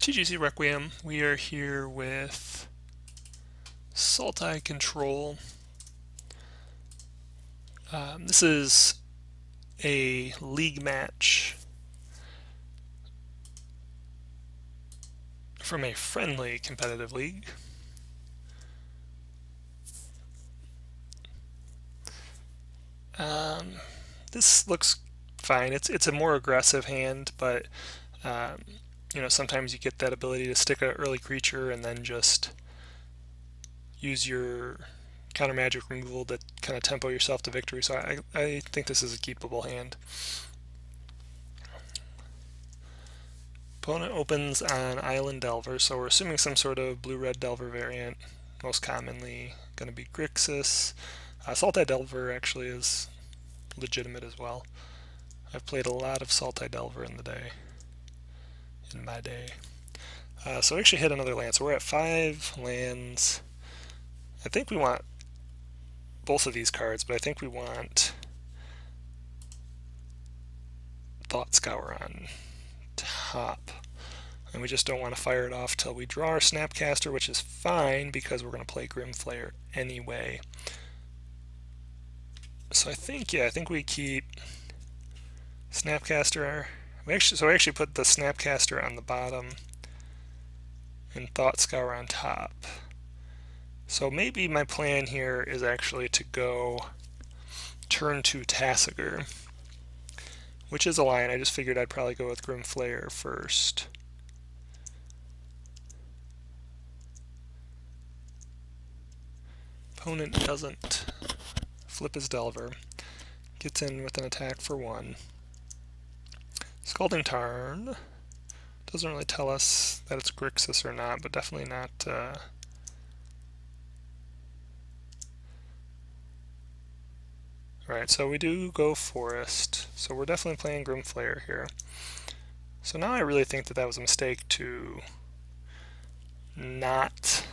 TGC Requiem. We are here with Sultai Control. This is a league match from a friendly competitive league. This looks fine. It's a more aggressive hand, but sometimes you get that ability to stick an early creature and then just use your counter magic removal to kind of tempo yourself to victory. So I think this is a keepable hand. Opponent opens on Island Delver, so we're assuming some sort of blue-red Delver variant. Most commonly going to be Grixis. Sultai Delver actually is legitimate as well. I've played a lot of Sultai Delver in my day. So we actually hit another land, so we're at 5 lands. I think we want both of these cards, but I think we want Thought Scour on top. And we just don't want to fire it off till we draw our Snapcaster, which is fine because we're going to play Grimflayer anyway. So I think we keep Snapcaster. We actually put the Snapcaster on the bottom and Thought Scour on top. So maybe my plan here is actually to go turn 2 Tasigur, which is a line. I just figured I'd probably go with Grimflayer first. Opponent doesn't flip his Delver. Gets in with an attack for 1. Scalding Tarn. Doesn't really tell us that it's Grixis or not, but definitely not... Alright, so we do go Forest. So we're definitely playing Grimflayer here. So now I really think that was a mistake to not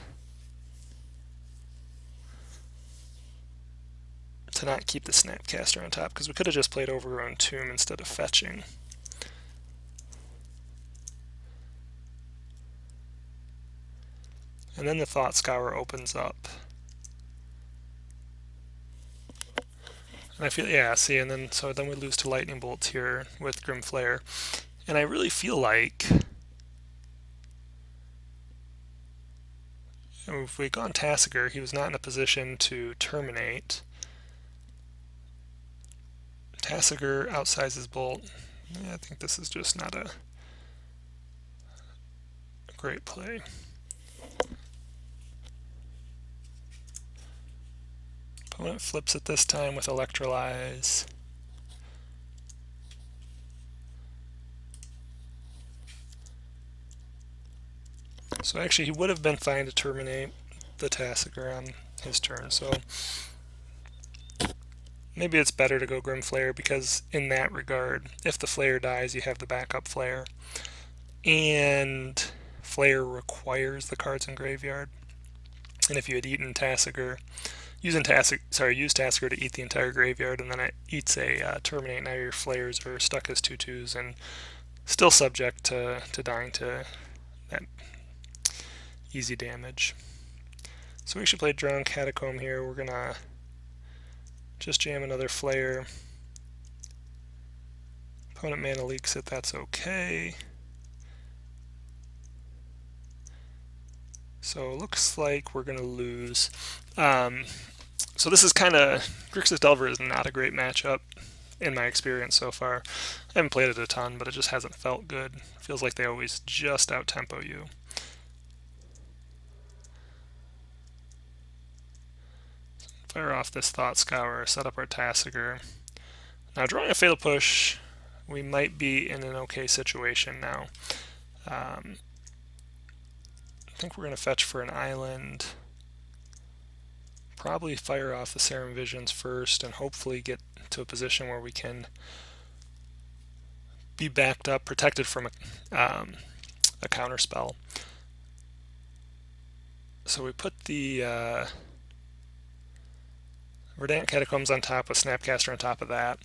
keep the Snapcaster on top, because we could have just played Overgrown Tomb instead of fetching. And then the Thought Scour opens up. And I feel, yeah, see, and then we lose to Lightning Bolts here with Grimflayer. And I really feel like if we'd gone Tasigur, he was not in a position to terminate. Tasigur outsizes Bolt. Yeah, I think this is just not a great play. Opponent flips it this time with Electrolyze. So actually he would have been fine to terminate the Tasigur on his turn, so maybe it's better to go Grimflayer, because in that regard, if the Flayer dies, you have the backup Flayer. And Flayer requires the cards in graveyard. And if you had eaten Tasigur, use Tasigur to eat the entire graveyard, and then it eats a terminate, now your Flayers are stuck as 2/2s and still subject to dying to that easy damage. So we actually played Drowned Catacomb here. We're gonna just jam another Flayer. Opponent mana leaks it, that's okay. So it looks like we're gonna lose. So this is kind of, Grixis Delver is not a great matchup in my experience so far. I haven't played it a ton, but it just hasn't felt good. It feels like they always just out-tempo you. Fire off this Thought Scour, set up our Tasigur. Now drawing a Fatal Push, we might be in an okay situation now. I think we're going to fetch for an island. Probably fire off the Serum Visions first and hopefully get to a position where we can be backed up, protected from a counter spell. So we put the Verdant Catacombs on top with Snapcaster on top of that,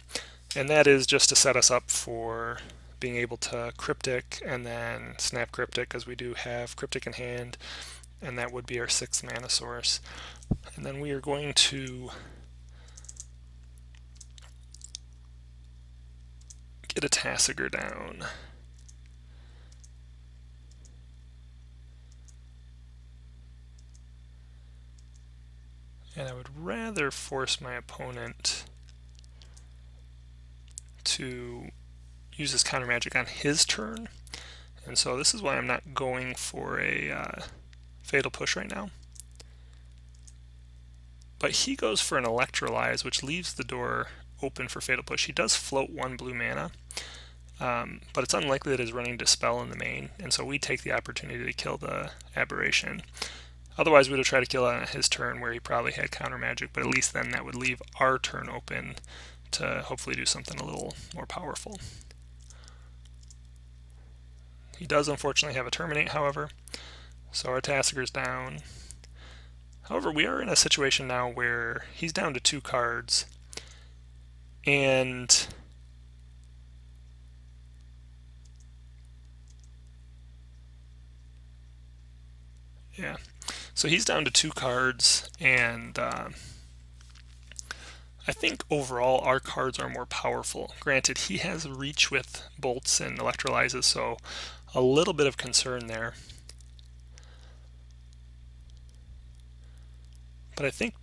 and that is just to set us up for being able to Cryptic and then snap Cryptic, because we do have Cryptic in hand, and that would be our 6th mana source. And then we are going to get a Tasigur down. And I would rather force my opponent to use his counter magic on his turn. And so this is why I'm not going for a Fatal Push right now. But he goes for an Electrolyze, which leaves the door open for Fatal Push. He does float 1 blue mana, but it's unlikely that he's running Dispel in the main, and so we take the opportunity to kill the Aberration. Otherwise, we would have tried to kill it on his turn where he probably had counter magic, but at least then that would leave our turn open to hopefully do something a little more powerful. He does unfortunately have a Terminate, however, so our Tasigur's down. However, we are in a situation now where he's down to 2 cards, and yeah, so he's down to 2 cards, and I think overall our cards are more powerful. Granted, he has reach with bolts and electrolyzes, so a little bit of concern there. But I think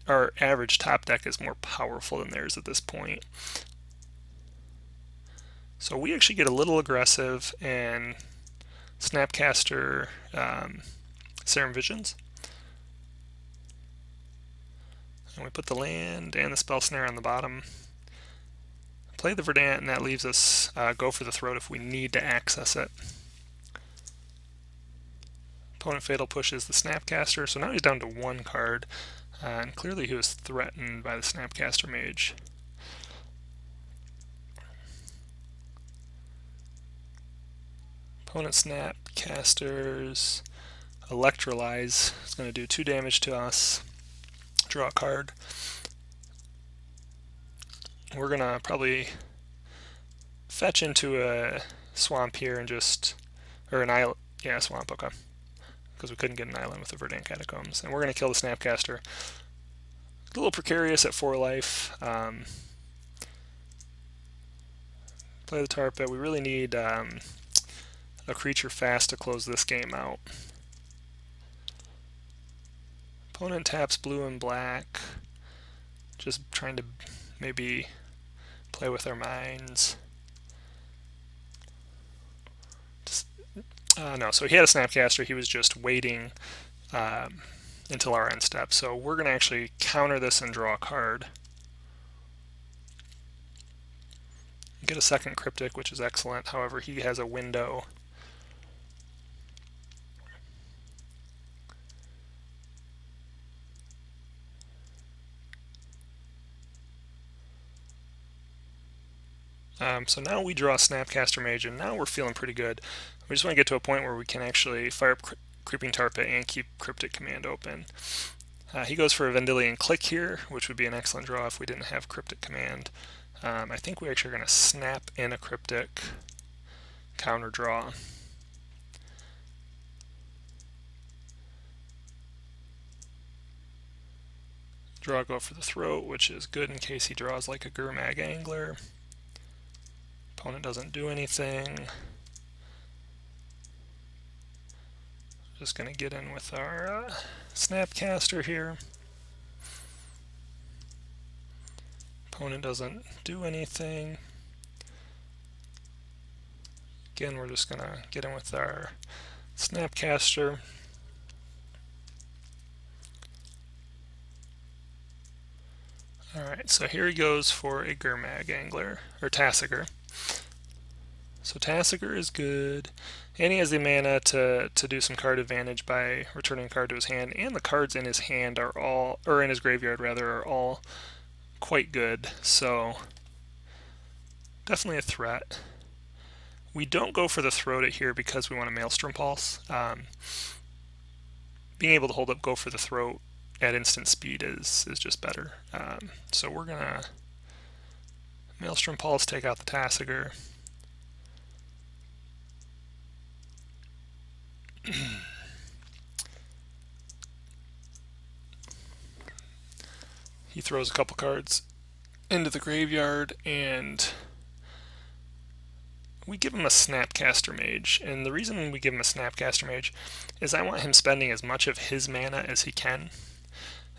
our average top deck is more powerful than theirs at this point. So we actually get a little aggressive and Snapcaster Serum Visions. And we put the land and the Spell Snare on the bottom. Play the Verdant, and that leaves us go for the Throat if we need to access it. Opponent Fatal Pushes the Snapcaster, so now he's down to 1 card, and clearly he was threatened by the Snapcaster Mage. Opponent Snapcasters Electrolyze is going to do 2 damage to us. Draw a card. We're going to probably fetch into a swamp here and just, or an island, yeah, swamp, okay, because we couldn't get an island with the Verdant Catacombs. And we're going to kill the Snapcaster. A little precarious at 4 life. Play the Tarpit. We really need a creature fast to close this game out. Opponent taps blue and black. Just trying to maybe play with our minds. No, so he had a Snapcaster. He was just waiting until our end step. So we're going to actually counter this and draw a card. Get a second Cryptic, which is excellent. However, he has a window. So now we draw a Snapcaster Mage, and now we're feeling pretty good. We just want to get to a point where we can actually fire up Creeping Tarpit and keep Cryptic Command open. He goes for a Vendilion Click here, which would be an excellent draw if we didn't have Cryptic Command. I think we actually are going to snap in a Cryptic, counter draw. Draw, go for the Throat, which is good in case he draws like a Gurmag Angler. Opponent doesn't do anything. Just going to get in with our Snapcaster here. Opponent doesn't do anything. Again, we're just going to get in with our Snapcaster. Alright, so here he goes for a Gurmag Angler, or Tasigur. So Tasigur is good, and he has the mana to do some card advantage by returning a card to his hand, and the cards in his hand are all, or in his graveyard rather, are all quite good, so definitely a threat. We don't go for the Throat it here because we want a Maelstrom Pulse. Being able to hold up, go for the Throat at instant speed is just better. So we're going to Maelstrom Pulse, take out the Tasigur. He throws a couple cards into the graveyard, and we give him a Snapcaster Mage. And the reason we give him a Snapcaster Mage is I want him spending as much of his mana as he can.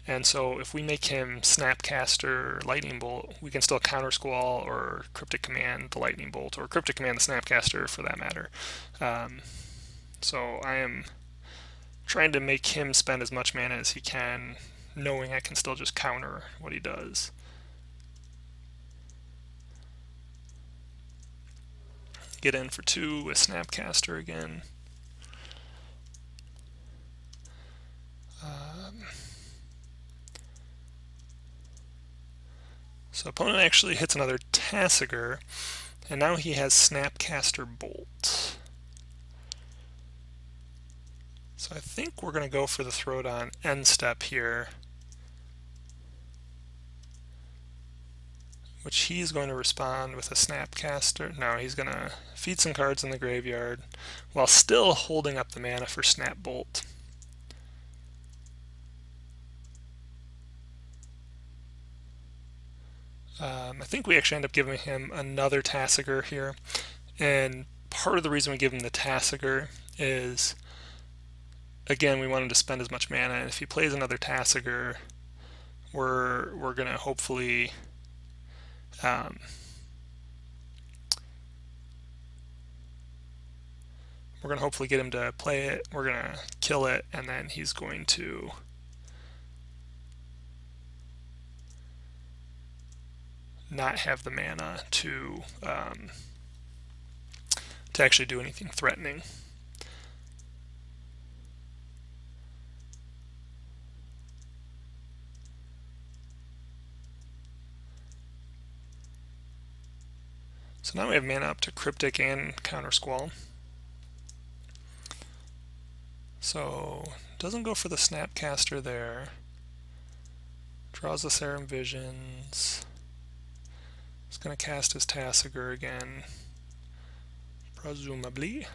And so if we make him Snapcaster Lightning Bolt, we can still Counter Squall or Cryptic Command the Lightning Bolt, or Cryptic Command the Snapcaster for that matter. So I am trying to make him spend as much mana as he can, knowing I can still just counter what he does. Get in for 2 with Snapcaster again. So opponent actually hits another Tasigur, and now he has Snapcaster Bolt. So I think we're going to go for the Throwdown end step here, which he's going to respond with a Snapcaster. No, he's going to feed some cards in the graveyard while still holding up the mana for Snap Bolt. I think we actually end up giving him another Tasigur here, and part of the reason we give him the Tasigur is, again, we want him to spend as much mana, and if he plays another Tasigur, we're going to hopefully we're going to hopefully get him to play it, we're going to kill it, and then he's going to not have the mana to actually do anything threatening. So now we have mana up to Cryptic and Counter Squall. So doesn't go for the Snapcaster there. Draws the Serum Visions. He's going to cast his Tasigur again, presumably.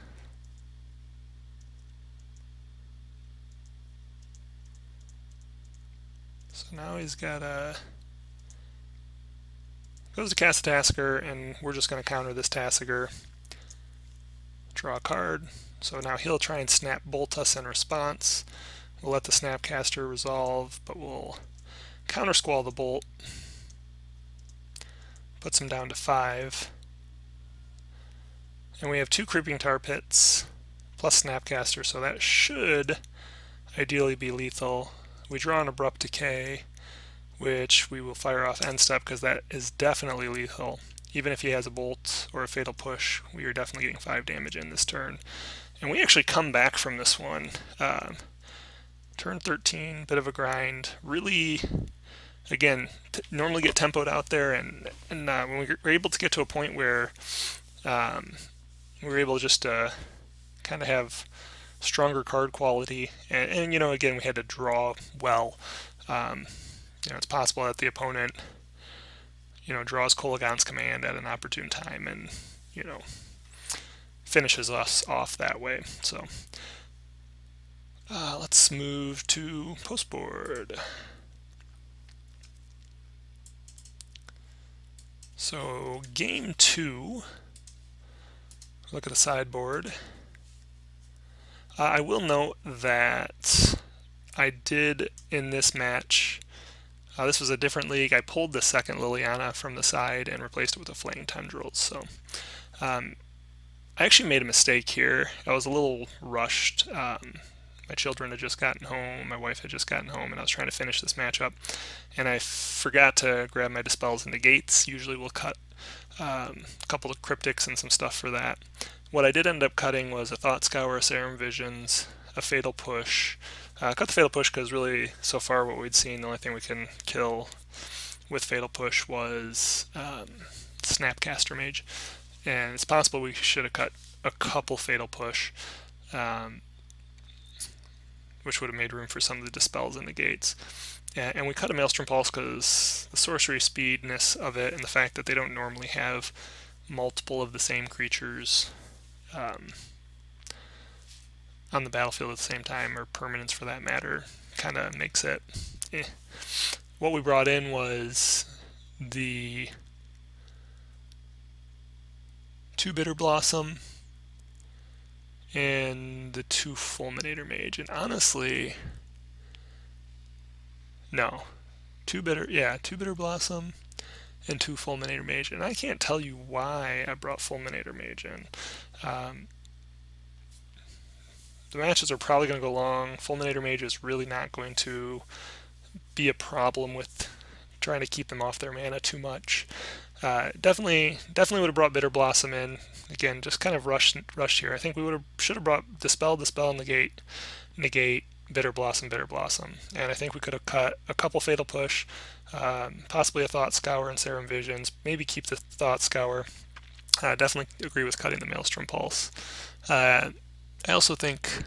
So now he's got a... goes to cast a Tasigur, and we're just going to counter this Tasigur. Draw a card. So now he'll try and Snap Bolt us in response. We'll let the Snapcaster resolve, but we'll Counter Squall the Bolt. Puts him down to 5. And we have 2 Creeping Tar Pits plus Snapcaster, so that should ideally be lethal. We draw an Abrupt Decay, which we will fire off end step because that is definitely lethal. Even if he has a Bolt or a Fatal Push, we are definitely getting 5 damage in this turn. And we actually come back from this one. Turn 13, bit of a grind. Really, again, normally get tempoed out there, and when we were able to get to a point where we were able just to kind of have stronger card quality, and you know, again, we had to draw well. You know, it's possible that the opponent, you know, draws Kolaghan's Command at an opportune time, and you know, finishes us off that way. So let's move to post board. So game 2, look at the sideboard. I will note that I did in this match, this was a different league, I pulled the second Liliana from the side and replaced it with a Flaying Tendrils. So I actually made a mistake here. I was a little rushed. My children had just gotten home, my wife had just gotten home, and I was trying to finish this matchup. And I forgot to grab my Dispels and Negates. Usually we'll cut a couple of Cryptics and some stuff for that. What I did end up cutting was a Thought Scour, a Serum Visions, a Fatal Push. Cut the Fatal Push because really, so far what we'd seen, the only thing we can kill with Fatal Push was Snapcaster Mage. And it's possible we should have cut a couple Fatal Push, which would have made room for some of the Dispels and Negates. And we cut a Maelstrom Pulse because the sorcery speedness of it and the fact that they don't normally have multiple of the same creatures on the battlefield at the same time, or permanents for that matter, kind of makes it eh. What we brought in was the 2 Bitter Blossom and the 2 Fulminator Mage, and honestly, no, 2 Bitter Blossom and 2 Fulminator Mage, and I can't tell you why I brought Fulminator Mage in. The matches are probably going to go long. Fulminator Mage is really not going to be a problem with trying to keep them off their mana too much. Definitely would have brought Bitter Blossom in. Again, just kind of rushed here. I think we should have brought Dispel, negate, Bitter Blossom, and I think we could have cut a couple Fatal Push, possibly a Thought Scour and Serum Visions. Maybe keep the Thought Scour. Definitely agree with cutting the Maelstrom Pulse. I also think,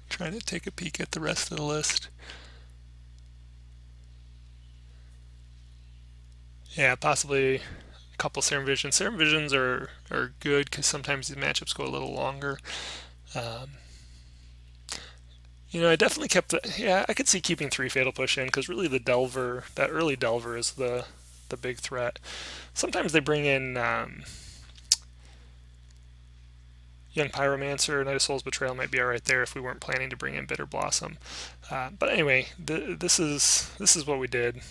trying to take a peek at the rest of the list. Yeah, possibly a couple Serum Visions. Serum Visions are good because sometimes these matchups go a little longer. I definitely kept I could see keeping 3 Fatal Push in, because really the Delver, that early Delver, is the big threat. Sometimes they bring in Young Pyromancer. Knight of Soul's Betrayal might be alright there if we weren't planning to bring in Bitter Blossom. But anyway, this is what we did.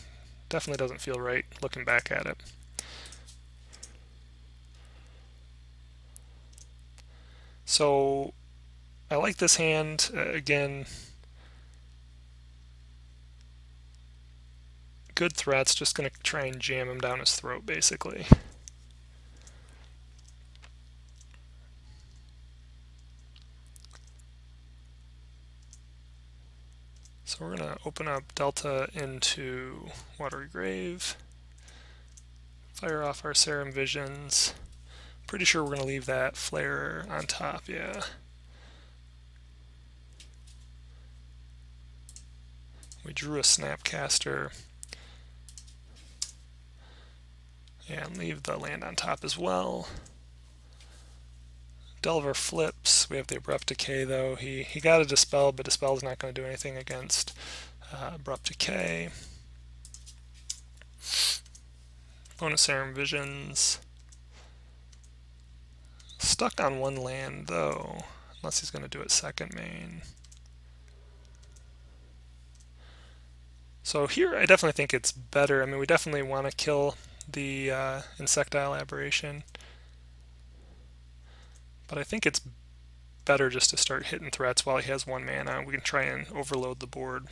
Definitely doesn't feel right looking back at it. So I like this hand. Again, good threats, just going to try and jam him down his throat, basically. So we're going to open up Delta into Watery Grave, fire off our Serum Visions. Pretty sure we're going to leave that Flare on top, yeah. We drew a Snapcaster. And leave the land on top as well. Delver flips. We have the Abrupt Decay, though. He got a Dispel, but Dispel is not going to do anything against Abrupt Decay. Bonus Serum Visions. Stuck on one land, though, unless he's going to do it second main. So here I definitely think it's better. I mean, we definitely want to kill the Insectile Aberration, but I think it's better just to start hitting threats while he has 1 mana. We can try and overload the board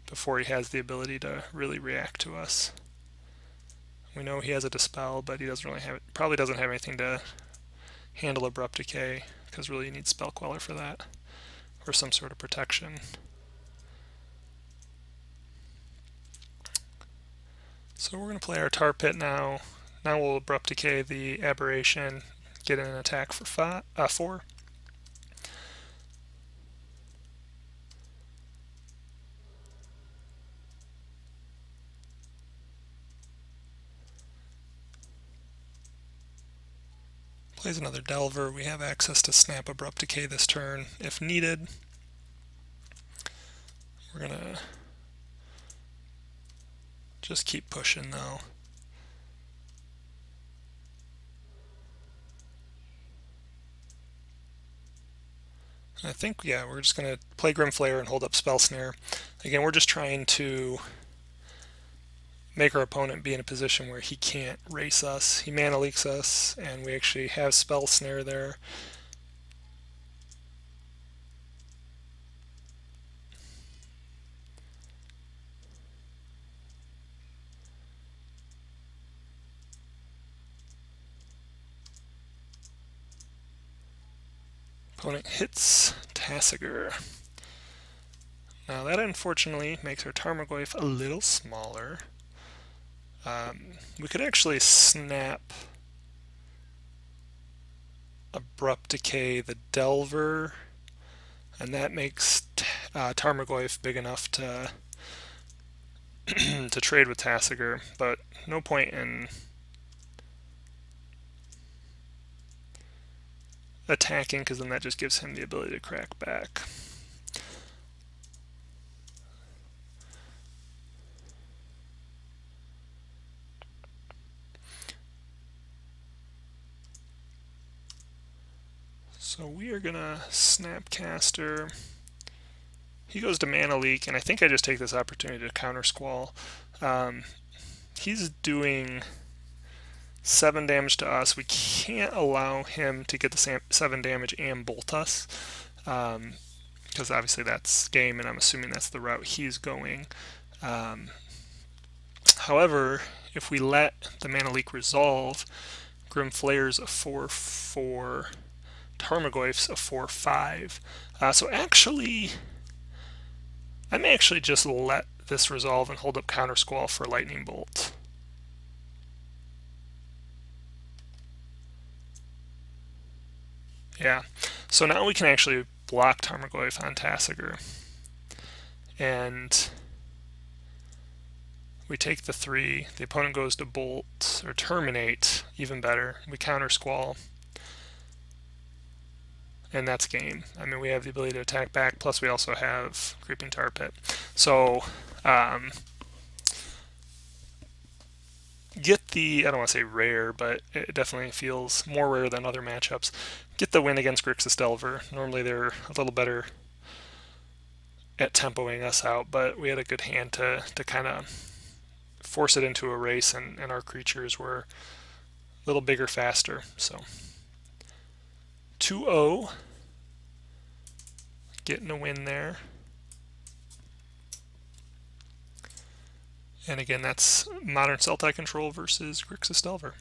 before he has the ability to really react to us. We know he has a Dispel, but he doesn't really have probably doesn't have anything to handle Abrupt Decay, because really you need Spell Queller for that, or some sort of protection. So we're going to play our Tar Pit now. Now we'll Abrupt Decay the Aberration, get an attack for 4. Plays another Delver. We have access to snap Abrupt Decay this turn if needed. We're going to just keep pushing, though. I think, yeah, we're just going to play Grim Flare and hold up Spell Snare. Again, we're just trying to make our opponent be in a position where he can't race us. He mana leaks us, and we actually have Spell Snare there. Opponent hits Tasigur. Now that unfortunately makes our Tarmogoyf a little smaller. We could actually snap Abrupt Decay the Delver, and that makes Tarmogoyf big enough to to trade with Tasigur, but no point in attacking, because then that just gives him the ability to crack back. So we are gonna Snapcaster. He goes to Mana Leak, and I think I just take this opportunity to counter Squall. He's doing 7 damage to us. We can't allow him to get the 7 damage and bolt us, because obviously that's game, and I'm assuming that's the route he's going. However, if we let the Mana Leak resolve, Grim Flayer's a 4/4, Tarmogoyf's a 4/5. So actually, I may actually just let this resolve and hold up Counter Squall for Lightning Bolt. Yeah, so now we can actually block Tarmogoyf on Tasigur. And we take the 3, the opponent goes to Bolt, or Terminate, even better. We counter Squall. And that's game. I mean, we have the ability to attack back, plus we also have Creeping Tar Pit. So, get the, I don't want to say rare, but it definitely feels more rare than other matchups. Get the win against Grixis Delver. Normally they're a little better at tempoing us out, but we had a good hand to kind of force it into a race, and our creatures were a little bigger, faster. So 2-0, getting a win there. And again, that's Modern Sultai control versus Grixis Delver.